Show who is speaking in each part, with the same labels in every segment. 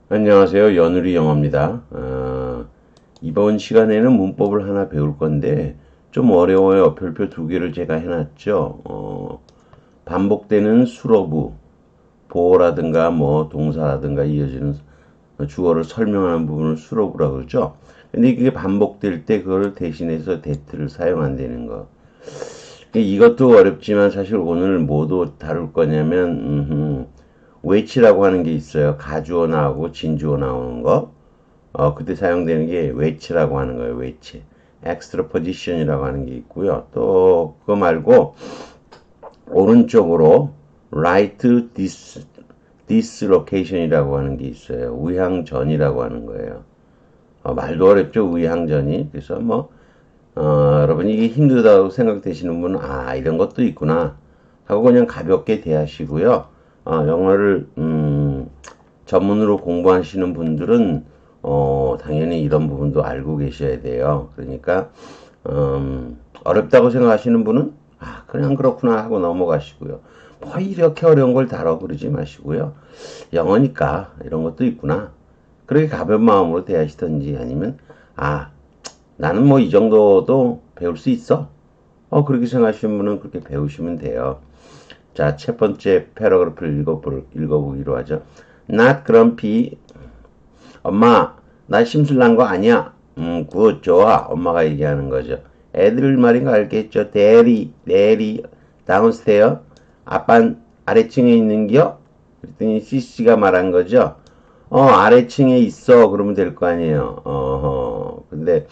Speaker 1: 안녕하세요. 연우리 영어입니다. 이번 시간에는 문법을 하나 배울 건데 좀 어려워요. 별표 두 개를 제가 해놨죠. 반복되는 수로부, 보어라든가 뭐 동사라든가 이어지는 주어를 설명하는 부분을 수로부라고 그러죠. 근데 이게 반복될 때 그걸 대신해서 that를 사용한다는 거. 이것도 어렵지만 사실 오늘 뭐도 다룰 거냐면 웨치라고 하는 게 있어요. 가주어 나오고 진주어 나오는 거. 그때 사용되는 게 웨치라고 하는 거예요. 웨치. 엑스트라 포지션이라고 하는 게 있고요. 또 그거 말고 오른쪽으로 right dislocation이라고 하는 게 있어요. 의항전이라고 하는 거예요. 말도 어렵죠. 의항전이. 그래서 뭐 여러분 이게 힘들다고 생각되시는 분은 이런 것도 있구나 하고 그냥 가볍게 대하시고요. 영어를 전문으로 공부하시는 분들은 당연히 이런 부분도 알고 계셔야 돼요. 그러니까 어렵다고 생각하시는 분은 그냥 그렇구나 하고 넘어가시고요. 뭐 이렇게 어려운 걸 다뤄 그러지 마시고요. 영어니까 이런 것도 있구나. 그렇게 가벼운 마음으로 대하시던지 아니면 나는 뭐 이 정도도 배울 수 있어. 그렇게 생각하시는 분은 그렇게 배우시면 돼요. 자, 첫 번째 패러그래프를 읽어보기로 하죠. Not grumpy. 엄마, 나 심술난 거 아니야. 굿, 좋아. 엄마가 얘기하는 거죠. 애들 말인 거 알겠죠? 대리, 다운스테어. 아빤 아래층에 있는겨? 그랬더니 CC가 말한 거죠. 아래층에 있어. 그러면 될 거 아니에요. 근데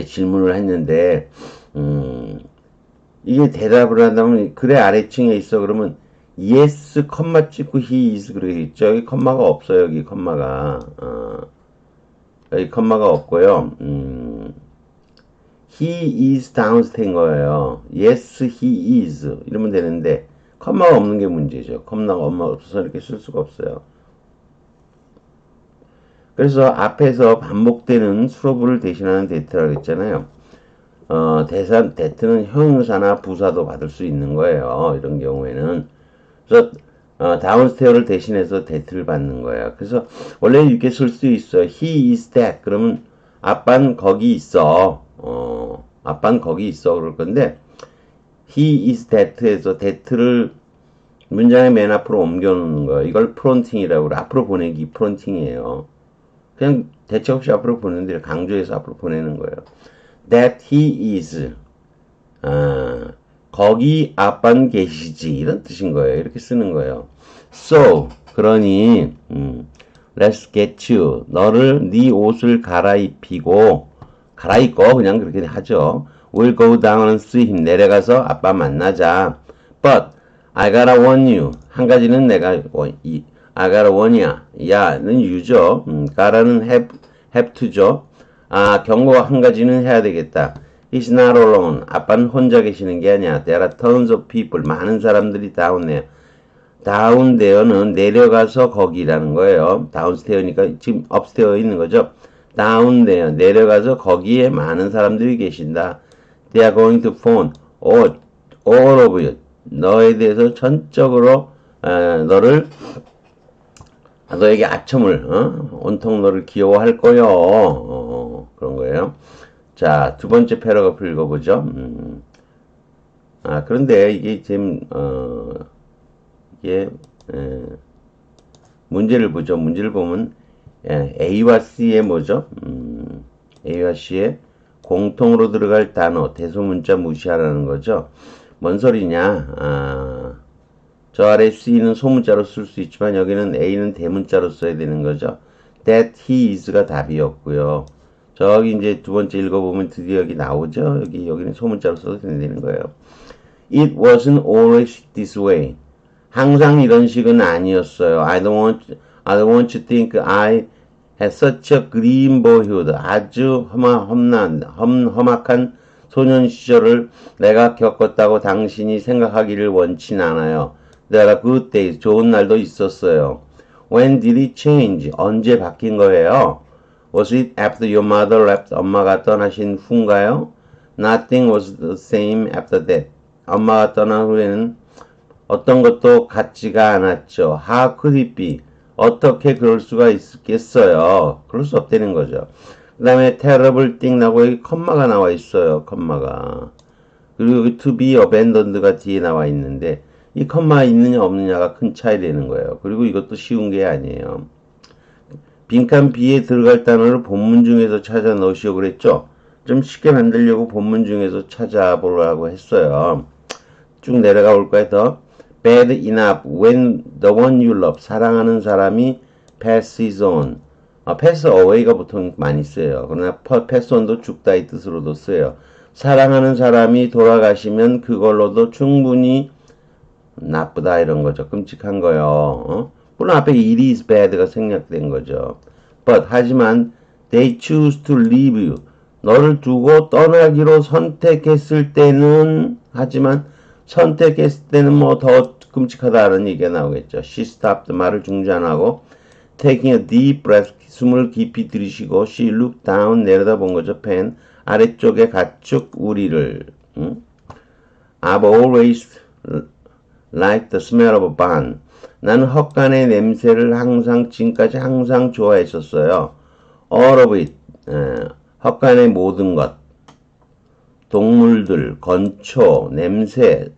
Speaker 1: 질문을 했는데, 이게 대답을 한다면, 그래, 아래층에 있어. 그러면, yes, 컴마 찍고 he is 그러겠죠. 여기 컴마가 없어요. 여기 컴마가. 여기 컴마가 없고요. he is downstairs인 거예요. yes, he is. 이러면 되는데, 컴마가 없는 게 문제죠. 컴마가 없어서 이렇게 쓸 수가 없어요. 그래서 앞에서 반복되는 수로부를 대신하는 데이터라고 했잖아요. that는 형용사나 부사도 받을 수 있는 거예요. 이런 경우에는. 그래서, 다운스테어를 대신해서 that를 받는 거예요. 그래서, 원래 이렇게 쓸 수 있어요. he is that. 그러면, 아빤 거기 있어. 아빤 거기 있어. 그럴 건데, he is that에서 that를 문장의 맨 앞으로 옮겨 놓는 거예요. 이걸 프론팅이라고 그래. 앞으로 보내기 프론팅이에요. 그냥 대체 없이 앞으로 보내는데 강조해서 앞으로 보내는 거예요. That he is 거기 아빤 계시지 이런 뜻인 거예요. 이렇게 쓰는 거예요. So 그러니 let's get you 너를 네 옷을 갈아입고 그냥 그렇게 하죠. We'll go down and see him 내려가서 아빠 만나자. But I gotta warn you 한 가지는 내가 I gotta warn야 야는 you죠. gotta는 have to죠. 경고 한 가지는 해야 되겠다. He's not alone. 아빠는 혼자 계시는 게 아니야. There are tons of people. 많은 사람들이 down there. down there는 내려가서 거기라는 거예요. downstairs니까 지금 upstairs 있는 거죠. down there. 내려가서 거기에 많은 사람들이 계신다. They are going to phone all of you. 너에 대해서 전적으로 너에게 아첨을 온통 너를 귀여워할 거요. 그런 거예요. 자, 두 번째 패러그래프 읽어보죠. 그런데 이게 지금 이게 문제를 보죠. 문제를 보면 A와 C의 뭐죠? A와 C의 공통으로 들어갈 단어 대소문자 무시하라는 거죠. 뭔 소리냐? 저 아래 C는 소문자로 쓸 수 있지만 여기는 A는 대문자로 써야 되는 거죠. That he is가 답이었고요. 저기 이제 두 번째 읽어보면 드디어 여기 나오죠. 여기는 소문자로 써도 되는 거예요. It wasn't always this way. 항상 이런 식은 아니었어요. I don't want you to think I had such a green boyhood. 아주 험악한 소년 시절을 내가 겪었다고 당신이 생각하기를 원치 않아요. There are good days. 좋은 날도 있었어요. When did it change? 언제 바뀐 거예요? Was it after your mother left? 엄마가 떠나신 후인가요? Nothing was the same after that. 엄마가 떠난 후에는 어떤 것도 같지가 않았죠. How could it be? 어떻게 그럴 수가 있겠어요? 그럴 수 없다는 거죠. 그 다음에 terrible thing 라고 여기 컴마가 나와 있어요. 컴마가. 그리고 여기 to be abandoned가 뒤에 나와 있는데 이 컴마 있느냐 없느냐가 큰 차이 되는 거예요. 그리고 이것도 쉬운 게 아니에요. 빈칸 B에 들어갈 단어를 본문 중에서 찾아 넣으시오 그랬죠? 좀 쉽게 만들려고 본문 중에서 찾아보려고 했어요. 쭉 내려가 볼까요? 더 bad enough when the one you love 사랑하는 사람이 passes on pass away가 보통 많이 써요. 그러나 pass on도 죽다 이 뜻으로도 써요. 사랑하는 사람이 돌아가시면 그걸로도 충분히 나쁘다 이런 거죠. 끔찍한 거요. 물론 앞에 it is bad가 생략된 거죠. But 하지만 they choose to leave you 너를 두고 떠나기로 선택했을 때는 하지만 선택했을 때는 뭐 더 끔찍하다는 얘기가 나오겠죠. She stopped 말을 중단하고 taking a deep breath 숨을 깊이 들이쉬고 she looked down 내려다본 거죠. pen 아래쪽에 가축 우리를 I've always liked the smell of a barn 나는 헛간의 냄새를 항상 지금까지 항상 좋아했었어요. All of it 헛간의 모든 것 동물들, 건초, 냄새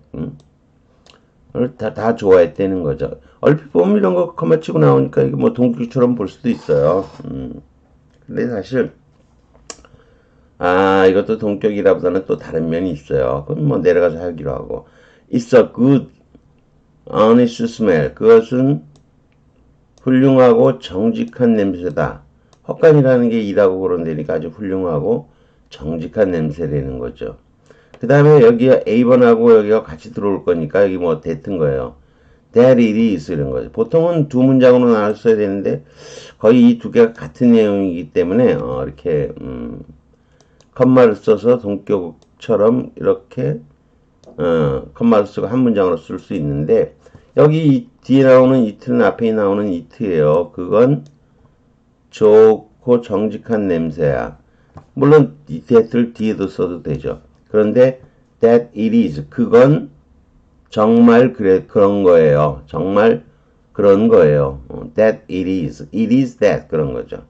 Speaker 1: 다 좋아했다는 거죠. 얼핏 보면 이런 거 컴마 치고 나오니까 이게 뭐 동기처럼 볼 수도 있어요. 근데 사실 이것도 동격이라보다는 또 다른 면이 있어요. 그럼 뭐 내려가서 하기로 하고 It's a good, honest smell. 그것은 훌륭하고 정직한 냄새다. 헛간이라는 게 일하고 그런 데니까 아주 훌륭하고 정직한 냄새라는 거죠. 그 다음에 여기가 A번하고 여기가 같이 들어올 거니까 여기 뭐 대튼 거예요. That it is 이런 거죠. 보통은 두 문장으로 나눴어야 되는데 거의 이 두 개가 같은 내용이기 때문에 이렇게 컴마를 써서 동격처럼 이렇게 컴마를 쓰고 한 문장으로 쓸 수 있는데 여기 뒤에 나오는 it는 앞에 나오는 it예요. 그건 좋고 정직한 냄새야. 물론 이 that을 뒤에도 써도 되죠. 그런데 that it is 그건 정말 그런 거예요. 정말 그런 거예요. that it is that 그런 거죠.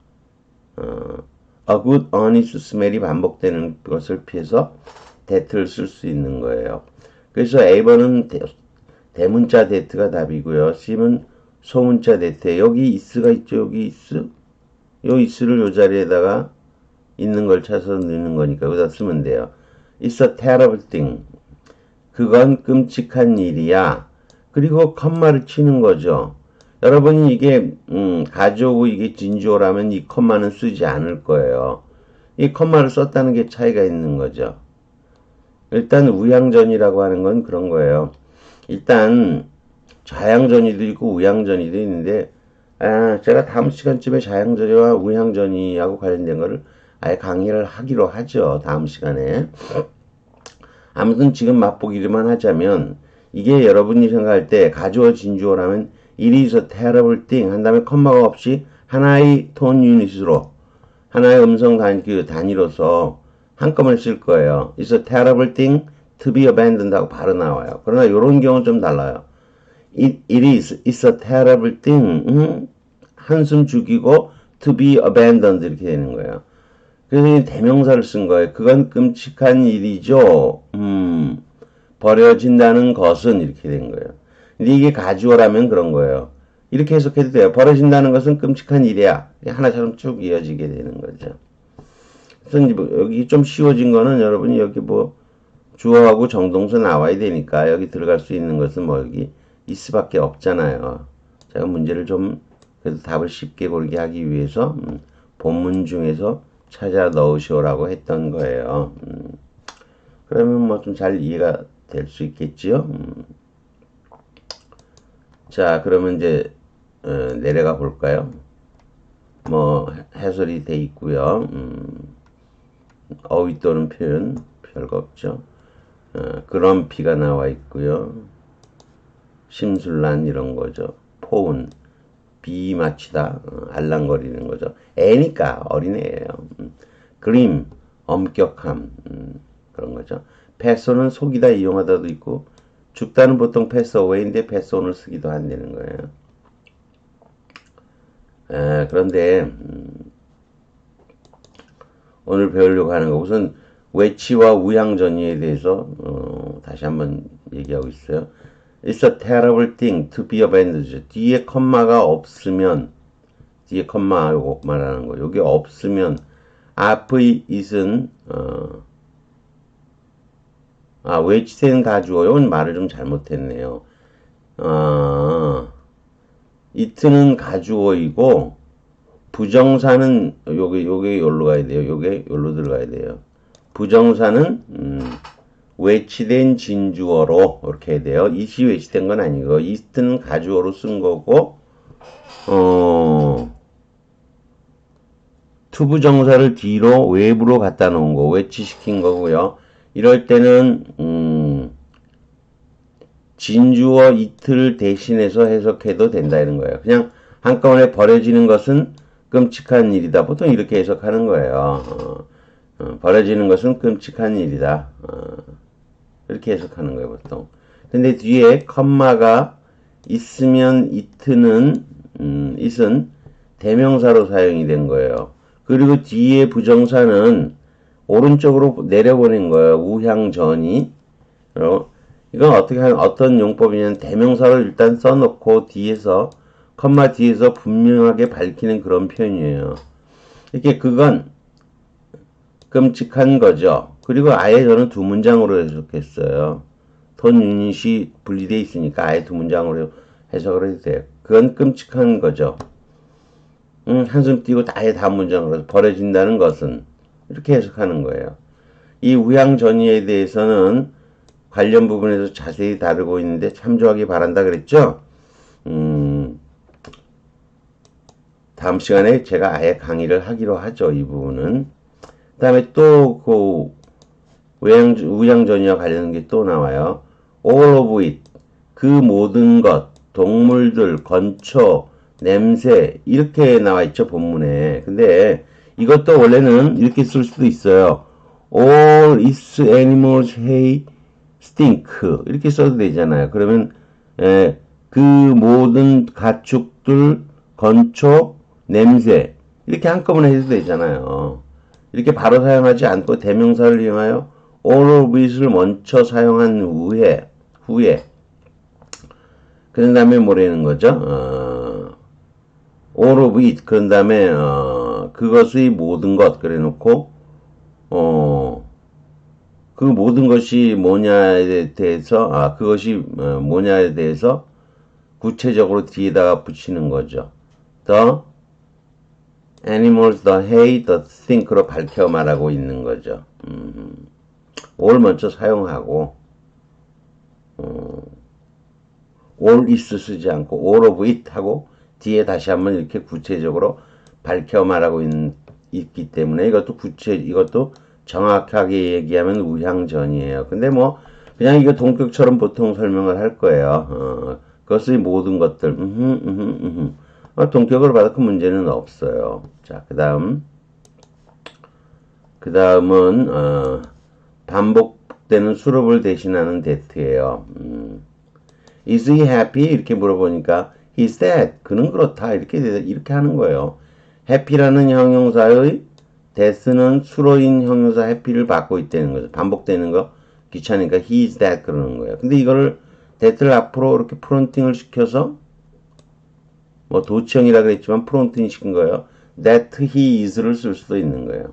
Speaker 1: a good honest smell이 반복되는 것을 피해서 that를 쓸 수 있는 거예요. 그래서 A번은 대문자 that가 답이고요. C는 소문자 that. 여기 is가 있죠. 여기 is. 요 is를 요 자리에다가 있는 걸 찾아서 넣는 거니까 여기다 쓰면 돼요. It's a terrible thing. 그건 끔찍한 일이야. 그리고 컴마를 치는 거죠. 여러분이 이게 가져오고 이게 진주어라면 이 컴마는 쓰지 않을 거예요. 이 컴마를 썼다는 게 차이가 있는 거죠. 일단 우양전이라고 하는 건 그런 거예요. 일단 좌양전이도 있고 우양전이도 있는데 제가 다음 시간쯤에 좌양전이와 우양전이하고 관련된 거를 아예 강의를 하기로 하죠. 다음 시간에. 아무튼 지금 맛보기로만 하자면 이게 여러분이 생각할 때 가주어 진주어라면 it is a terrible thing 한 다음에 컴마가 없이 하나의 톤 유닛으로 하나의 음성 단위로서 한꺼번에 쓸 거예요. It's a terrible thing to be abandoned 하고 바로 나와요. 그러나 이런 경우는 좀 달라요. It's a terrible thing 한숨 죽이고 to be abandoned 이렇게 되는 거예요. 그래서 대명사를 쓴 거예요. 그건 끔찍한 일이죠. 버려진다는 것은 이렇게 된 거예요. 근데 이게 가주어라면 그런 거예요. 이렇게 해석해도 돼요. 버려진다는 것은 끔찍한 일이야. 하나처럼 쭉 이어지게 되는 거죠. 그래서 여기 좀 쉬워진 거는 여러분이 여기 뭐 주어하고 정동사 나와야 되니까 여기 들어갈 수 있는 것은 뭐 여기 있을밖에 없잖아요. 제가 문제를 좀 그래도 답을 쉽게 고르게 하기 위해서 본문 중에서 찾아 넣으시오라고 했던 거예요. 그러면 뭐 좀 잘 이해가 될 수 있겠지요. 자, 그러면 이제 내려가 볼까요? 뭐 해설이 돼 있고요. 어휘 또는 표현 별거 없죠. 그런 피가 나와 있고요. 심술란 이런 거죠. 포운 비 맞히다 알랑거리는 거죠. 애니까 어린애예요. 그림 엄격함 그런 거죠. 패스온은 속이다 이용하다도 있고 죽다는 보통 패스 어웨이인데 패스 온을 쓰기도 한다는 거예요. 그런데 오늘 배우려고 하는 거 우선 외치와 우향전이에 대해서 다시 한번 얘기하고 있어요. It's a terrible thing to be abandoned. 뒤에 컴마가 없으면 뒤에 컴마 요거 말하는 거. 여기 없으면 앞의 it은 외치된 가주어. 이건 말을 좀 잘못했네요. it는 가주어이고 부정사는 요게 여기로 가야 돼요. 요게 여기로 들어가야 돼요. 부정사는 외치된 진주어로 이렇게 해야 돼요. it이 외치된 건 아니고 it는 가주어로 쓴 거고 투부정사를 뒤로 외부로 갖다 놓은 거 외치시킨 거고요. 이럴 때는 진주어 it를 대신해서 해석해도 된다 이런 거예요. 그냥 한꺼번에 버려지는 것은 끔찍한 일이다. 보통 이렇게 해석하는 거예요. 버려지는 것은 끔찍한 일이다. 이렇게 해석하는 거예요, 보통. 근데 뒤에 컴마가 있으면 it은 대명사로 사용이 된 거예요. 그리고 뒤에 부정사는 오른쪽으로 내려보낸 거예요. 우향전이. 이건 어떤 용법이냐면 대명사를 일단 써놓고 뒤에서 컴마 뒤에서 분명하게 밝히는 그런 표현이에요. 이렇게 그건 끔찍한 거죠. 그리고 아예 저는 두 문장으로 해석했어요. 돈 유닛이 분리되어 있으니까 아예 두 문장으로 해석을 해도 돼요. 그건 끔찍한 거죠. 한숨 띄고 아예 다음 문장으로 버려진다는 것은 이렇게 해석하는 거예요. 이 우향전이에 대해서는 관련 부분에서 자세히 다루고 있는데 참조하기 바란다 그랬죠? 다음 시간에 제가 아예 강의를 하기로 하죠. 이 부분은. 그 다음에 또 그 우향전이와 관련된 게 또 나와요. all of it. 그 모든 것, 동물들, 건초, 냄새 이렇게 나와 있죠. 본문에. 근데 이것도 원래는 이렇게 쓸 수도 있어요. all its animals hay stink 이렇게 써도 되잖아요. 그러면 그 모든 가축들, 건초, 냄새 이렇게 한꺼번에 해도 되잖아요. 이렇게 바로 사용하지 않고 대명사를 이용하여 all of it을 먼저 사용한 후에 그 다음에 뭐라는 거죠? all of it 그 다음에 그것의 모든 것 그래 놓고 그 모든 것이 뭐냐에 대해서 그것이 뭐냐에 대해서 구체적으로 뒤에다가 붙이는 거죠. The animals, the hay, the think로 밝혀 말하고 있는 거죠. all 먼저 사용하고 all is 쓰지 않고 all of it 하고 뒤에 다시 한번 이렇게 구체적으로 밝혀 말하고 있기 때문에 이것도 정확하게 얘기하면 우향전이에요. 근데 뭐 그냥 이거 동격처럼 보통 설명을 할 거예요. 그것의 모든 것들 동격을 받아 큰 문제는 없어요. 자, 그 다음은 반복되는 수rob을 대신하는 that예요. Is he happy? 이렇게 물어보니까 he's sad. 그는 그렇다. 이렇게 하는 거예요. happy라는 형용사의 that는 수로인 형용사 happy를 받고 있다는 거죠. 반복되는 거 귀찮으니까 he is that 그러는 거예요. 근데 이거를 that을 앞으로 이렇게 프론팅을 시켜서 뭐 도치형이라 그랬지만 프론팅 시킨 거예요. that he is를 쓸 수도 있는 거예요.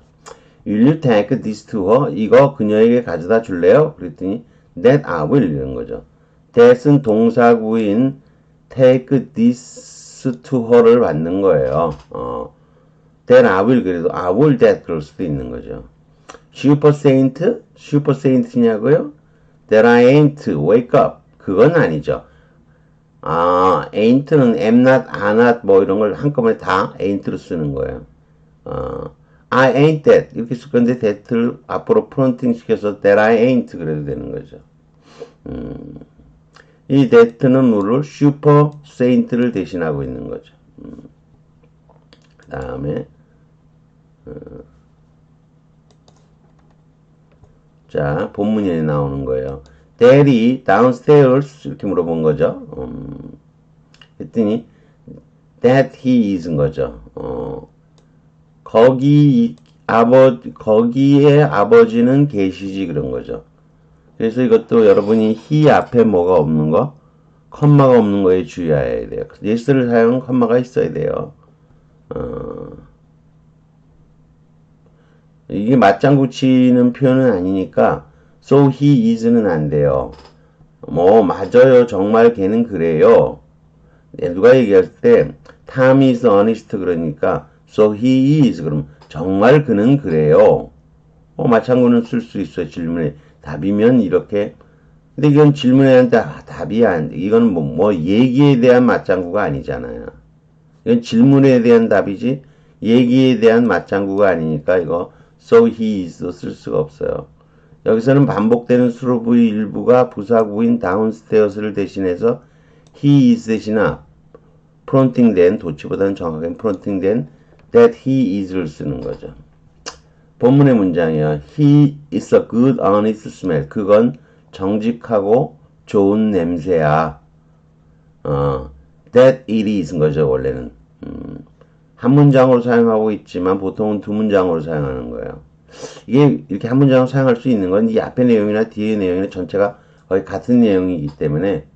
Speaker 1: Will you take this to her? 이거 그녀에게 가져다 줄래요? 그랬더니 that I will 이런 거죠. that은 동사구인 take this to her를 받는 거예요. that I will 그래도 I will that 그럴 수도 있는 거죠. super saint냐고요? that I ain't wake up 그건 아니죠. ain't는 am not, are not 뭐 이런 걸 한꺼번에 다 ain't로 쓰는 거예요. I ain't that 이렇게 쓸 건데 that를 앞으로 프론팅 시켜서 that I ain't 그래도 되는 거죠. 이 that는 뭐를 super saint를 대신하고 있는 거죠. 그 다음에 자 본문에 나오는 거예요. Daddy downstairs 이렇게 물어본 거죠. 했더니 that he is인 거죠. 거기에 아버지는 계시지 그런 거죠. 그래서 이것도 여러분이 he 앞에 뭐가 없는 거, 컴마가 없는 거에 주의해야 돼요. yes를 사용은 컴마가 있어야 돼요. 이게 맞장구 치는 표현은 아니니까 so he is는 안 돼요. 뭐 맞아요. 정말 걔는 그래요. 누가 얘기할 때 Tom is honest 그러니까 so he is 그럼 정말 그는 그래요. 맞장구는 쓸 수 있어요. 질문에 답이면 이렇게. 근데 이건 질문에 대한 답이 안 돼. 이건 뭐 얘기에 대한 맞장구가 아니잖아요. 이건 질문에 대한 답이지 얘기에 대한 맞장구가 아니니까 이거 so he is 쓸 수가 없어요. 여기서는 반복되는 수로부의 일부가 부사구인 downstairs를 대신해서 he is 대신에 프론팅된 도치보다는 정확하게 프론팅된 that he is를 쓰는 거죠. 본문의 문장이요. He is a good honest smell. 그건 정직하고 좋은 냄새야. That it is인 거죠. 원래는. 한 문장으로 사용하고 있지만 보통은 두 문장으로 사용하는 거예요. 이게 이렇게 한 문장으로 사용할 수 있는 건 이 앞의 내용이나 뒤의 내용이나 전체가 거의 같은 내용이기 때문에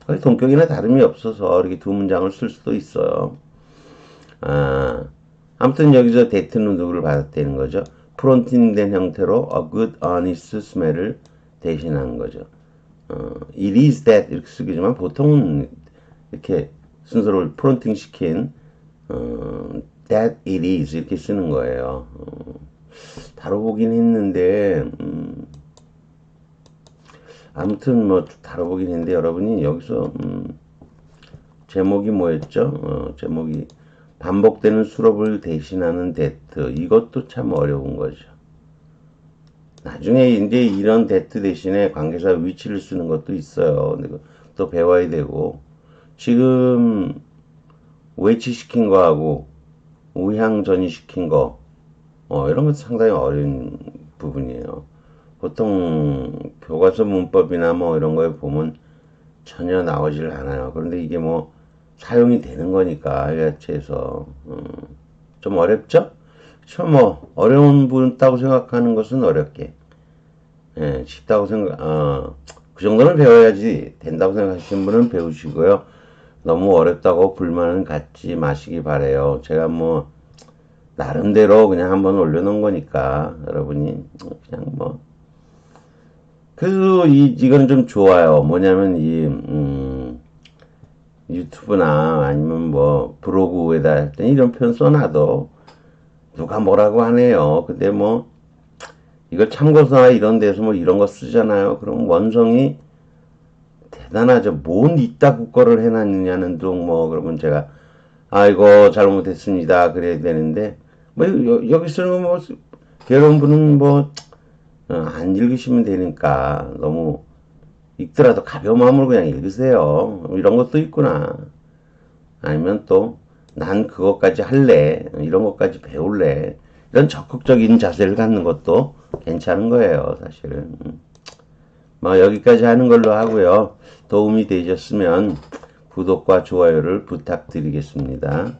Speaker 1: 거의 동격이나 다름이 없어서 이렇게 두 문장을 쓸 수도 있어요. 아무튼 여기서 that는 누구를 받았다는 거죠? 프론팅된 형태로 a good honest smell을 대신한 거죠. it is that 이렇게 쓰기지만 보통은 이렇게 순서를 프론팅 시킨 that it is 이렇게 쓰는 거예요. 다뤄보긴 했는데 아무튼 뭐 다뤄보긴 했는데 여러분이 여기서 제목이 뭐였죠? 제목이 반복되는 수업을 대신하는 that 이것도 참 어려운 거죠. 나중에 이제 이런 that 대신에 관계사 위치를 쓰는 것도 있어요. 근데 또 배워야 되고 지금 외치시킨 거하고 우향 전이시킨 거 이런 건 상당히 어려운 부분이에요. 보통 교과서 문법이나 뭐 이런 거에 보면 전혀 나오질 않아요. 그런데 이게 뭐 사용이 되는 거니까 야채에서 좀 어렵죠? 그렇죠. 뭐 어려운 분 있다고 생각하는 것은 어렵게 쉽다고 그 정도는 배워야지 된다고 생각하시는 분은 배우시고요. 너무 어렵다고 불만은 갖지 마시기 바래요. 제가 뭐 나름대로 그냥 한번 올려놓은 거니까 여러분이 그냥 뭐 그래도 이거는 좀 좋아요. 뭐냐면 유튜브나 아니면 뭐 브로그에다 할 때 이런 표현 써놔도 누가 뭐라고 하네요. 근데 뭐 이걸 참고서나 이런 데서 뭐 이런 거 쓰잖아요. 그럼 원성이 대단하죠. 뭔 이따구 거를 해놨느냐는 둥 뭐 그러면 제가 아이고 잘못했습니다 그래야 되는데 뭐 여기 쓰는 뭐 괴로운 분은 뭐 안 읽으시면 되니까 너무 읽더라도 가벼운 마음으로 그냥 읽으세요. 이런 것도 있구나. 아니면 또 난 그것까지 할래. 이런 것까지 배울래. 이런 적극적인 자세를 갖는 것도 괜찮은 거예요. 사실은. 뭐 여기까지 하는 걸로 하고요. 도움이 되셨으면 구독과 좋아요를 부탁드리겠습니다.